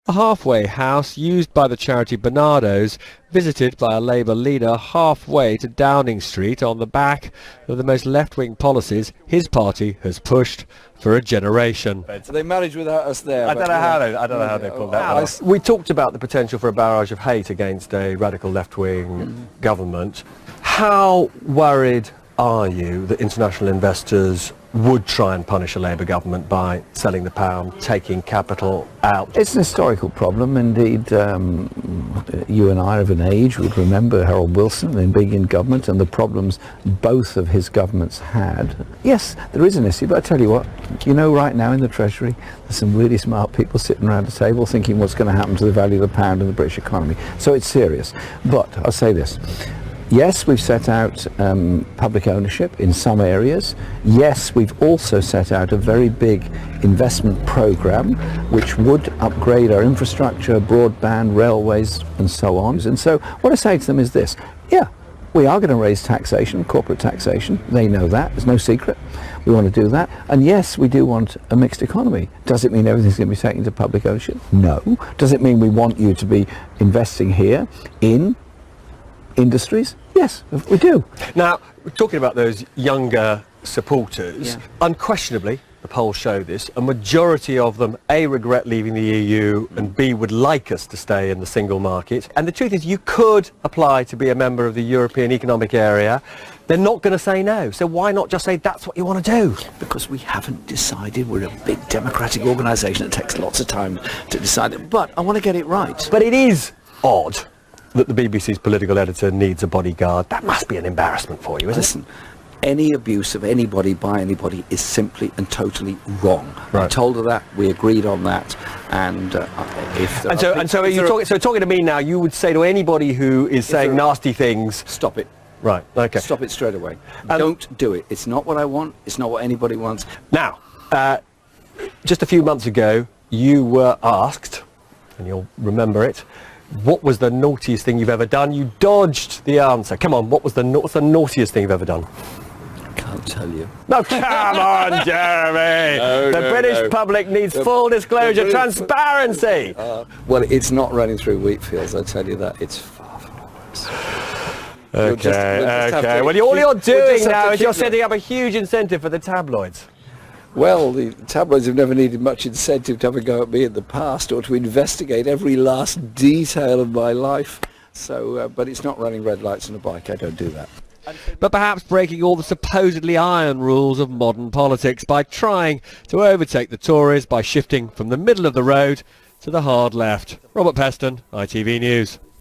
A halfway house used by the charity Bernardo's, visited by a Labour leader halfway to Downing Street on the back of the most left-wing policies his party has pushed for a generation. So they managed without us there. I don't know how they pulled that off. We talked about the potential for a barrage of hate against a radical left-wing government. How worried are you that international investors would try and punish a Labour government by selling the pound, taking capital out? It's an historical problem. Indeed, you and I of an age would remember Harold Wilson in being in government and the problems both of his governments had. Yes, there is an issue, but I tell you what, you know, right now in the Treasury, there's some really smart people sitting around a table thinking what's going to happen to the value of the pound and the British economy. So it's serious. But I'll say this. Yes, we've set out public ownership in some areas. Yes, we've also set out a very big investment programme which would upgrade our infrastructure, broadband, railways and so on. And so what I say to them is this: yeah, we are going to raise taxation, corporate taxation. They know that, there's no secret. We want to do that. And yes, we do want a mixed economy. Does it mean everything's going to be taken into public ownership? No. Does it mean we want you to be investing here in industries? Yes, we do. Now, talking about those younger supporters, unquestionably, the polls show this, a majority of them, A, regret leaving the EU, and B, would like us to stay in the single market. And the truth is, you could apply to be a member of the European Economic Area. They're not going to say no. So why not just say that's what you want to do? Because we haven't decided. We're a big democratic organisation. It takes lots of time to decide it. But I want to get it right. But it is odd that the BBC's political editor needs a bodyguard. That must be an embarrassment for you, isn't it? Listen, any abuse of anybody by anybody is simply and totally wrong. Right. I told her that, we agreed on that, and so talking to me now, you would say to anybody who is saying nasty things, stop it. Right, okay. Stop it straight away. Don't do it. It's not what I want, it's not what anybody wants. Now, just a few months ago, you were asked, and you'll remember it, what was the naughtiest thing you've ever done? You dodged the answer. Come on, what's the naughtiest thing you've ever done? Can't tell you. No, come on, Jeremy! The British public needs full disclosure, transparency! Well, it's not running through wheat fields, I tell you that. It's far from worse. Okay. Well, all you're doing now is you're setting up a huge incentive for the tabloids. Well, the tabloids have never needed much incentive to have a go at me in the past or to investigate every last detail of my life. So, but it's not running red lights on a bike. I don't do that. But perhaps breaking all the supposedly iron rules of modern politics by trying to overtake the Tories by shifting from the middle of the road to the hard left. Robert Peston, ITV News.